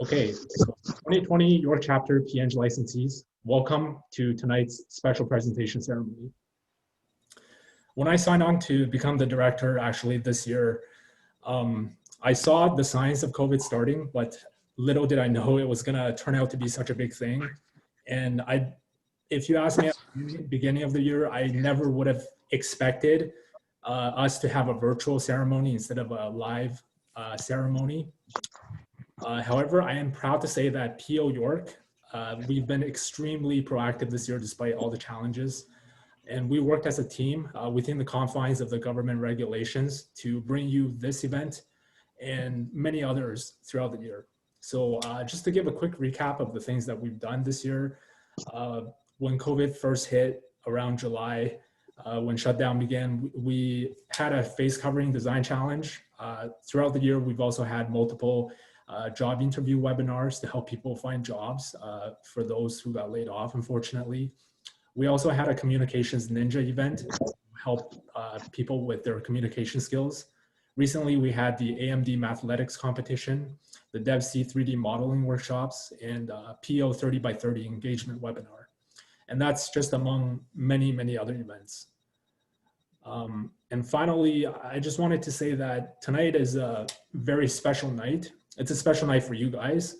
Okay, so 2020 York Chapter PNG licensees, welcome to tonight's special presentation ceremony. When I signed on to become the director actually this year, I saw the signs of COVID starting, but little did I know it was gonna turn out to be such a big thing. And if you ask me at the beginning of the year, I never would have expected us to have a virtual ceremony instead of a live ceremony. However, I am proud to say that PO York, we've been extremely proactive this year despite all the challenges. And we worked as a team within the confines of the government regulations to bring you this event and many others throughout the year. So just to give a quick recap of the things that we've done this year, when COVID first hit around July, when shutdown began, we had a face covering design challenge. Throughout the year, we've also had multiple job interview webinars to help people find jobs for those who got laid off, unfortunately. We also had a communications ninja event to help people with their communication skills. Recently, we had the AMD Mathletics competition, the DevC 3D modeling workshops, and PO 30 by 30 engagement webinar. And that's just among many, many other events. And finally, I just wanted to say that tonight is a very special night. It's a special night for you guys.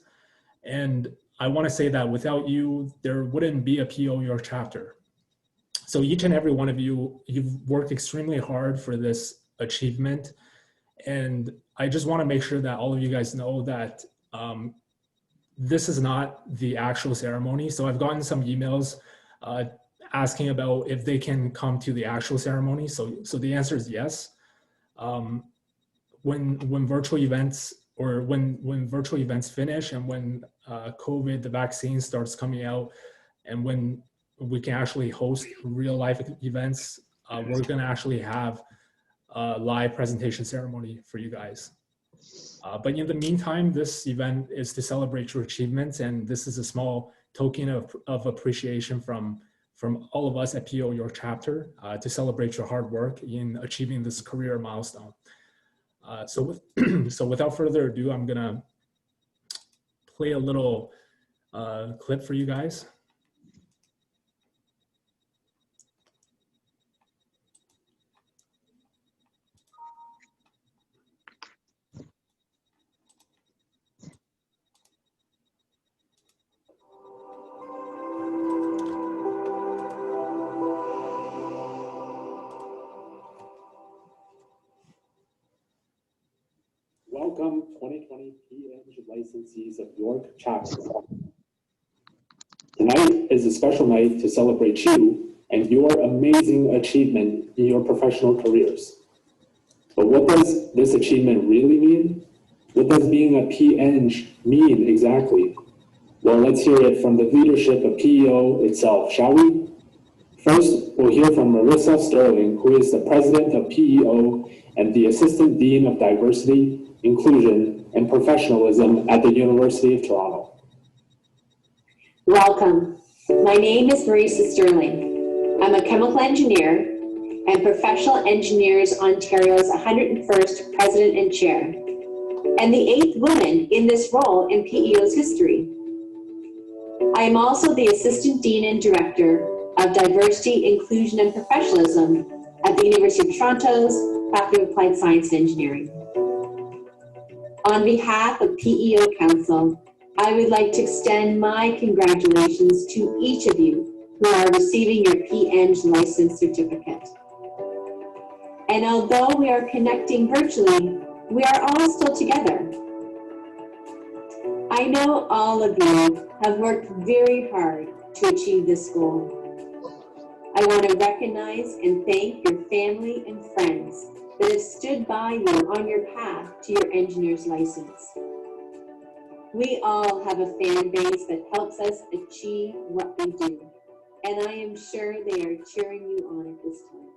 And I want to say that without you, there wouldn't be a PO York chapter. So each and every one of you, you've worked extremely hard for this achievement. And I just want to make sure that all of you guys know that this is not the actual ceremony. So I've gotten some emails asking about if they can come to the actual ceremony. So the answer is yes. When virtual events or when virtual events finish and when COVID, the vaccine starts coming out, and when we can actually host real life events, we're gonna actually have a live presentation ceremony for you guys. But in the meantime, this event is to celebrate your achievements, and this is a small token of appreciation from all of us at PO York chapter to celebrate your hard work in achieving this career milestone. So without further ado, I'm gonna play a little clip for you guys. Welcome 2020 PNG licensees of York chapter. Tonight is a special night to celebrate you and your amazing achievement in your professional careers. But what does this achievement really mean? What does being a PNG mean exactly? Well, let's hear it from the leadership of PEO itself, shall we? First, we'll hear from Marissa Sterling, who is the president of PEO and the Assistant Dean of Diversity, Inclusion, and Professionalism at the University of Toronto. Welcome. My name is Marissa Sterling. I'm a chemical engineer and Professional Engineers Ontario's 101st President and Chair, and the 8th woman in this role in PEO's history. I am also the Assistant Dean and Director of Diversity, Inclusion, and Professionalism at the University of Toronto's Faculty of Applied Science and Engineering. On behalf of PEO Council, I would like to extend my congratulations to each of you who are receiving your PNG license certificate. And although we are connecting virtually, we are all still together. I know all of you have worked very hard to achieve this goal. I want to recognize and thank your family and friends that have stood by you on your path to your engineer's license. We all have a fan base that helps us achieve what we do, and I am sure they are cheering you on at this time.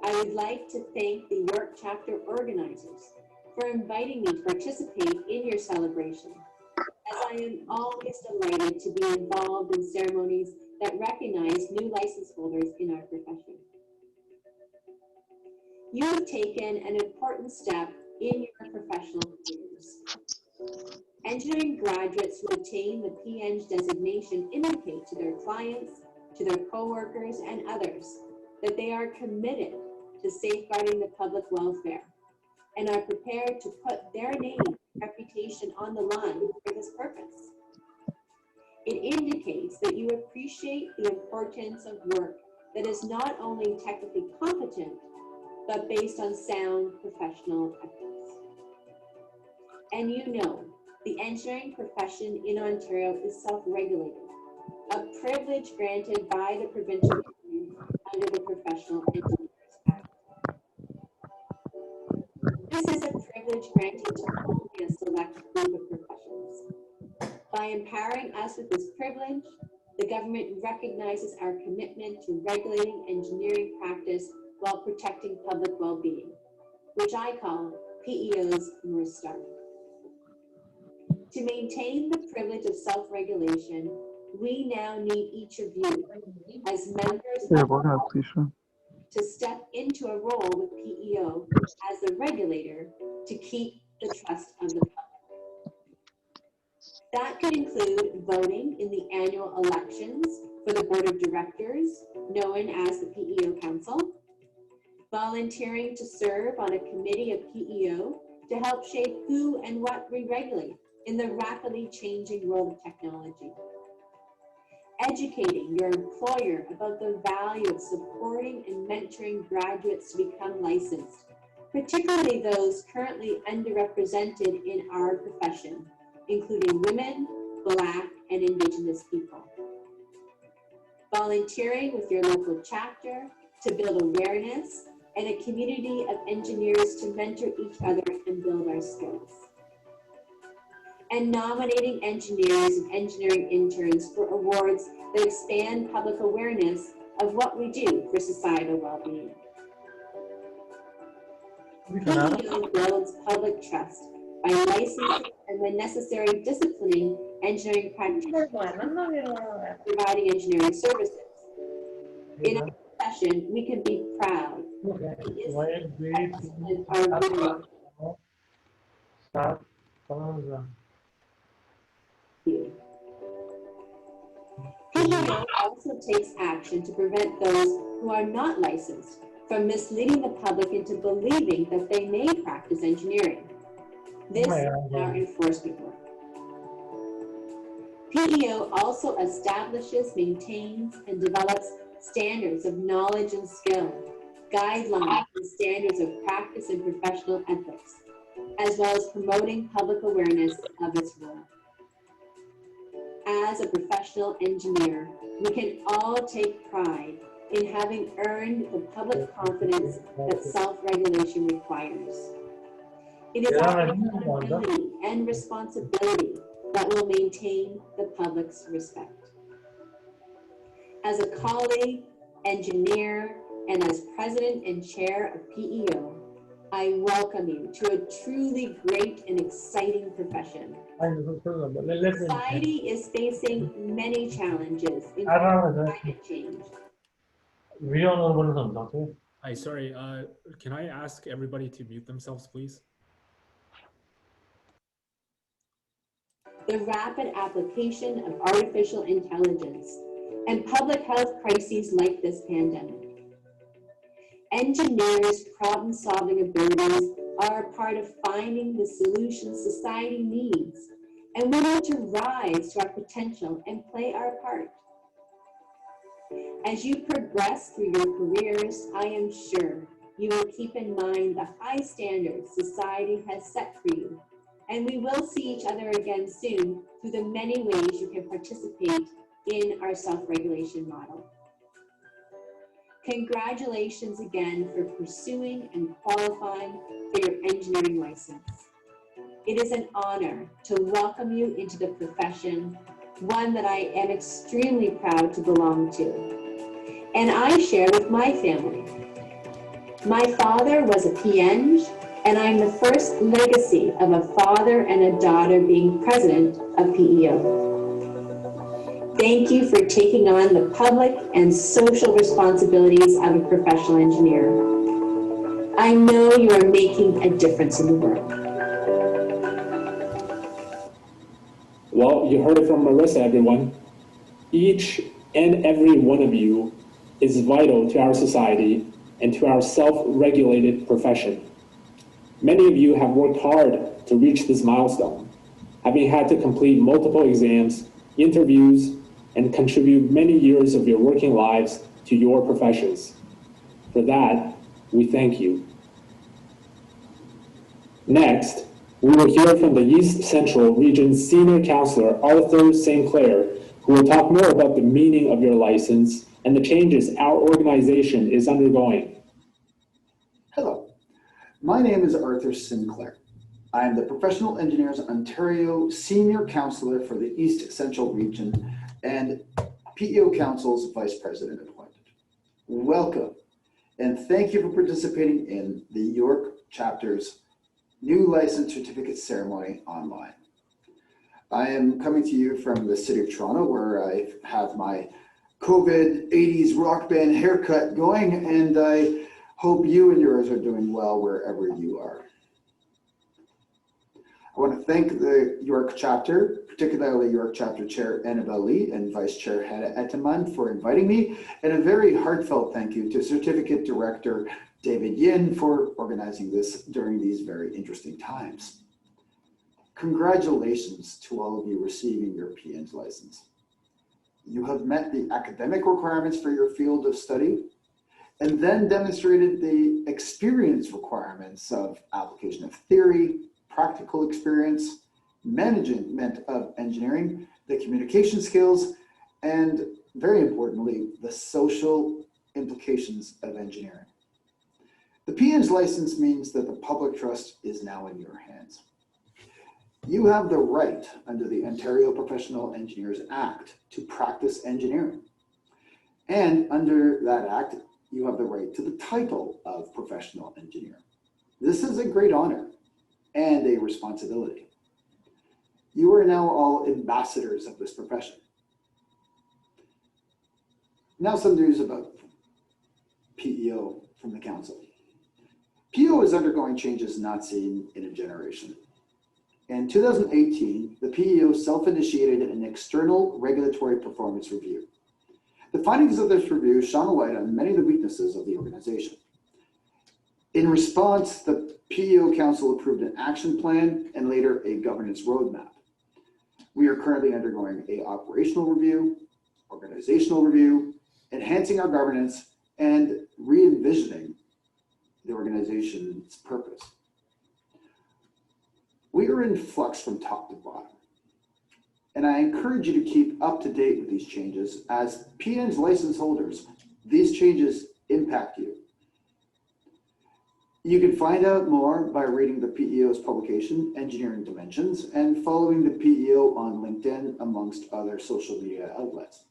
I would like to thank the York chapter organizers for inviting me to participate in your celebration, as I am always delighted to be involved in ceremonies that recognize new license holders in our profession. You have taken an important step in your professional careers. Engineering graduates who obtain the PEng designation indicate to their clients, to their coworkers, and others that they are committed to safeguarding the public welfare and are prepared to put their name and reputation on the line for this purpose. It indicates that you appreciate the importance of work that is not only technically competent, but based on sound professional ethics. And you know, the engineering profession in Ontario is self-regulated, a privilege granted by the provincial government under the Professional Engineers Act. This is a privilege granted to only a select group of professions. By empowering us with this privilege, the government recognizes our commitment to regulating engineering practice while protecting public well-being, which I call PEO's North Star. To maintain the privilege of self-regulation, we now need each of you as members to step into a role with PEO as the regulator to keep the trust of the public. That could include voting in the annual elections for the board of directors, known as the PEO Council, volunteering to serve on a committee of PEO to help shape who and what we regulate in the rapidly changing world of technology, educating your employer about the value of supporting and mentoring graduates to become licensed, particularly those currently underrepresented in our profession, including women, Black, and Indigenous people. Volunteering with your local chapter to build awareness and a community of engineers to mentor each other and build our skills. And nominating engineers and engineering interns for awards that expand public awareness of what we do for societal well-being. PEO builds public trust by licensing and when necessary disciplining engineering practitioners, providing engineering services. In our profession, we can be proud. PEO also takes action to prevent those who are not licensed from misleading the public into believing that they may practice engineering. This is our enforcement work. PEO also establishes, maintains, and develops standards of knowledge and skill, guidelines and standards of practice and professional ethics, as well as promoting public awareness of its role. As a professional engineer, we can all take pride in having earned the public confidence that self-regulation requires. It is our accountability and responsibility that will maintain the public's respect. As a colleague, engineer, and as president and chair of PEO, I welcome you to a truly great and exciting profession. Society is facing many challenges, including climate change. Hi, sorry, can I ask everybody to mute themselves, please? The rapid application of artificial intelligence and public health crises like this pandemic. Engineers' problem-solving abilities are a part of finding the solutions society needs, and we need to rise to our potential and play our part. As you progress through your careers, I am sure you will keep in mind the high standards society has set for you, and we will see each other again soon through the many ways you can participate in our self-regulation model. Congratulations again for pursuing and qualifying for your engineering license. It is an honor to welcome you into the profession, one that I am extremely proud to belong to, and I share with my family. My father was a PEng, and I'm the first legacy of a father and a daughter being president of PEO. Thank you for taking on the public and social responsibilities of a professional engineer. I know you are making a difference in the world. Well, you heard it from Marissa, everyone. Each and every one of you is vital to our society and to our self-regulated profession. Many of you have worked hard to reach this milestone, having had to complete multiple exams, interviews, and contribute many years of your working lives to your professions. For that, we thank you. Next, we will hear from the East Central Region's Senior Counselor, Arthur St. Clair, who will talk more about the meaning of your license and the changes our organization is undergoing. Hello, my name is Arthur Sinclair. I am the Professional Engineers Ontario Senior Counselor for the East Central Region and PEO Council's Vice President appointed. Welcome, and thank you for participating in the York Chapter's new license certificate ceremony online. I am coming to you from the city of Toronto, where I have my COVID 80s rock band haircut going, and I hope you and yours are doing well wherever you are. I want to thank the York Chapter, particularly York Chapter Chair Annabelle Lee and Vice Chair Hannah Etteman for inviting me, and a very heartfelt thank you to Certificate Director David Yin for organizing this during these very interesting times. Congratulations to all of you receiving your PN's license. You have met the academic requirements for your field of study, and then demonstrated the experience requirements of application of theory, practical experience, management of engineering, the communication skills, and very importantly, the social implications of engineering. The PN's license means that the public trust is now in your hands. You have the right under the Ontario Professional Engineers Act to practice engineering. And under that act, you have the right to the title of professional engineer. This is a great honor and a responsibility. You are now all ambassadors of this profession. Now some news about PEO from the council. PEO is undergoing changes not seen in a generation. In 2018, the PEO self-initiated an external regulatory performance review. The findings of this review shone a light on many of the weaknesses of the organization. In response, the PEO Council approved an action plan and later a governance roadmap. We are currently undergoing an operational review, organizational review, enhancing our governance, and re-envisioning the organization's purpose. We are in flux from top to bottom, and I encourage you to keep up to date with these changes. As PN's license holders, these changes impact you. You can find out more by reading the PEO's publication, Engineering Dimensions, and following the PEO on LinkedIn, amongst other social media outlets.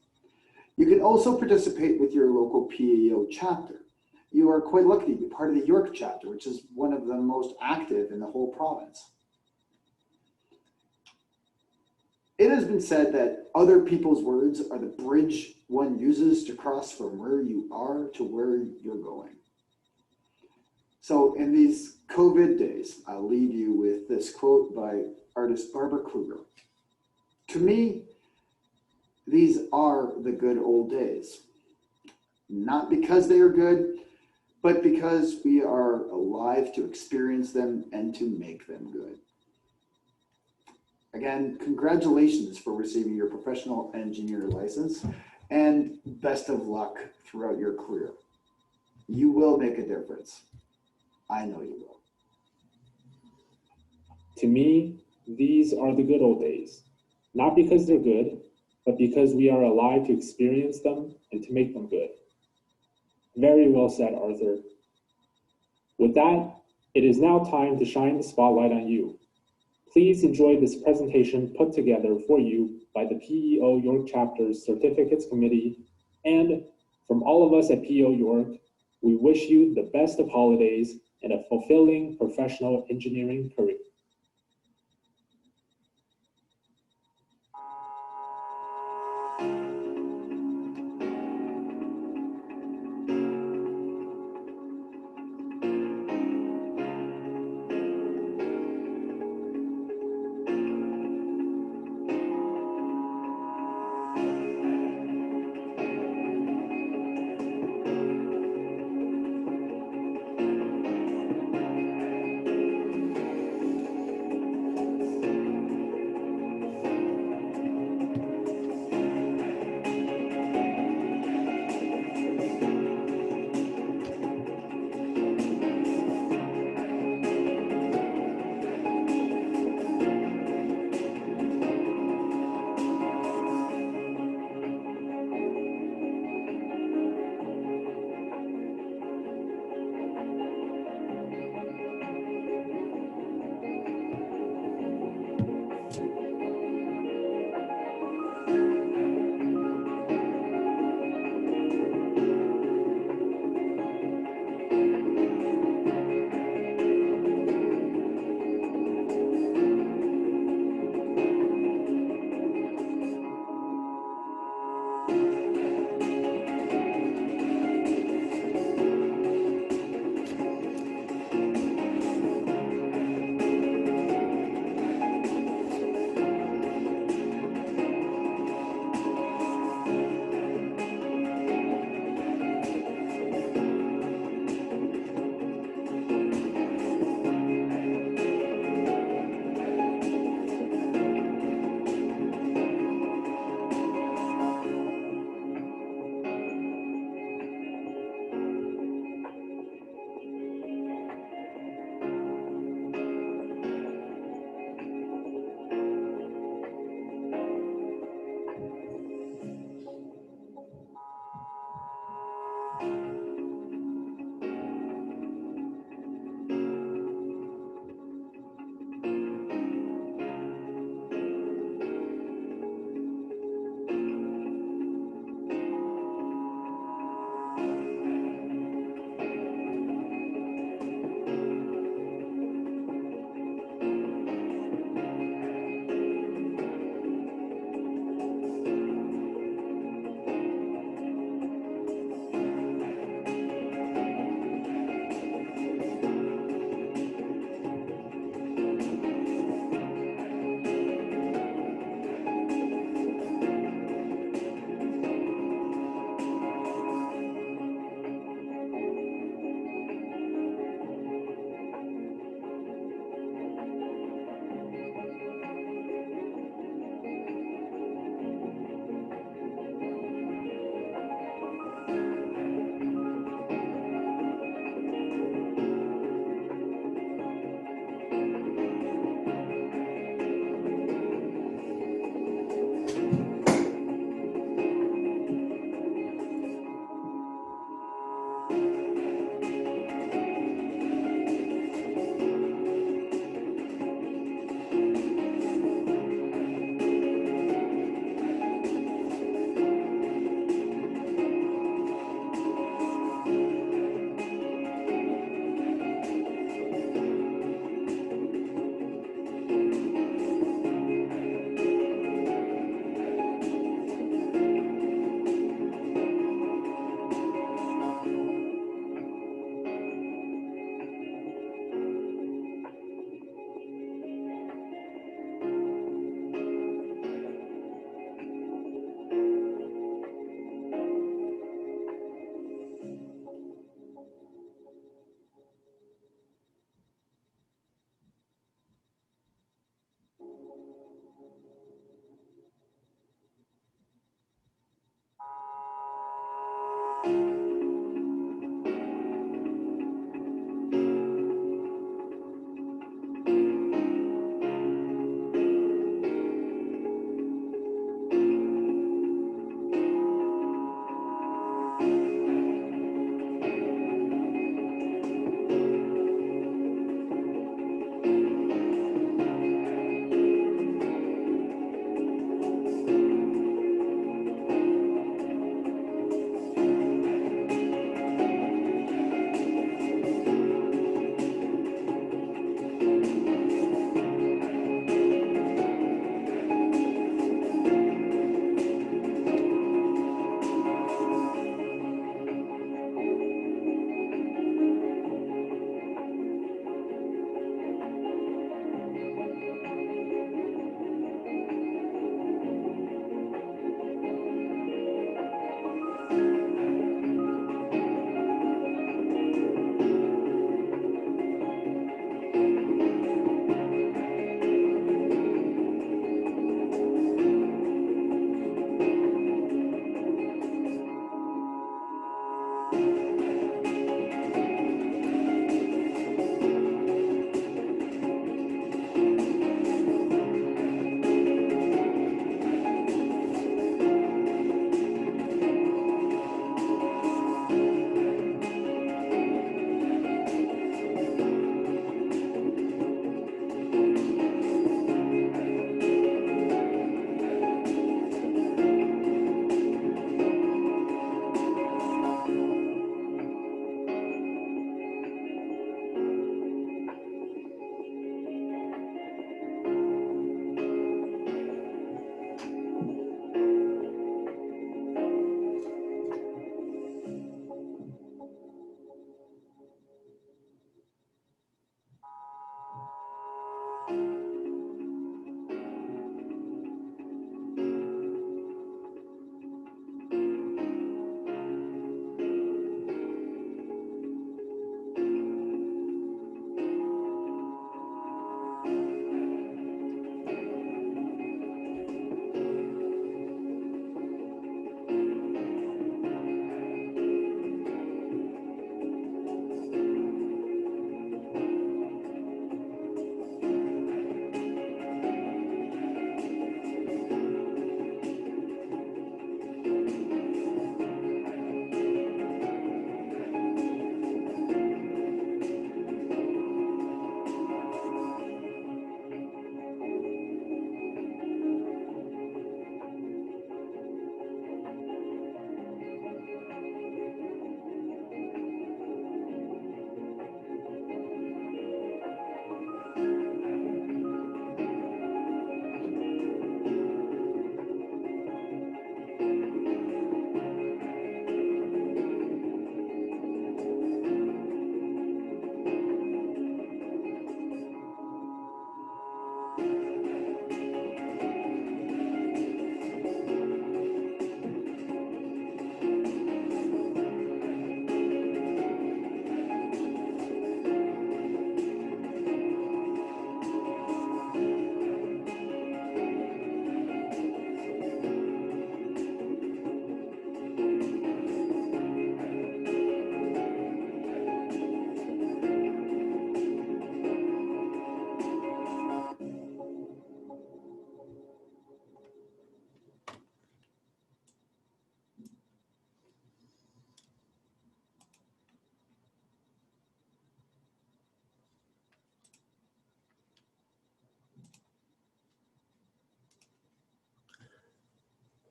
You can also participate with your local PEO chapter. You are quite lucky to be part of the York chapter, which is one of the most active in the whole province. It has been said that other people's words are the bridge one uses to cross from where you are to where you're going. So in these COVID days, I'll leave you with this quote by artist Barbara Kruger. To me, these are the good old days. Not because they are good, but because we are alive to experience them and to make them good. Again, congratulations for receiving your professional engineer license, and best of luck throughout your career. You will make a difference. I know you will. To me, these are the good old days, not because they're good, but because we are alive to experience them and to make them good. Very well said, Arthur. With that, it is now time to shine the spotlight on you. Please enjoy this presentation put together for you by the PEO York Chapter's Certificates Committee, and from all of us at PEO York, we wish you the best of holidays and a fulfilling professional engineering career.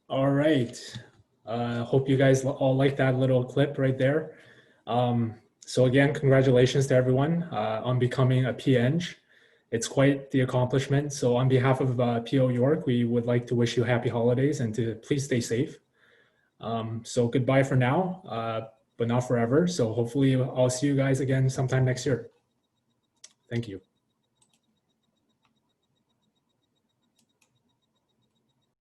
All right. Hope you guys all like that little clip right there. So again, congratulations to everyone on becoming a PEng. It's quite the accomplishment. So on behalf of PO York, we would like to wish you happy holidays and to please stay safe. So goodbye for now, but not forever. So hopefully I'll see you guys again sometime next year. Thank you.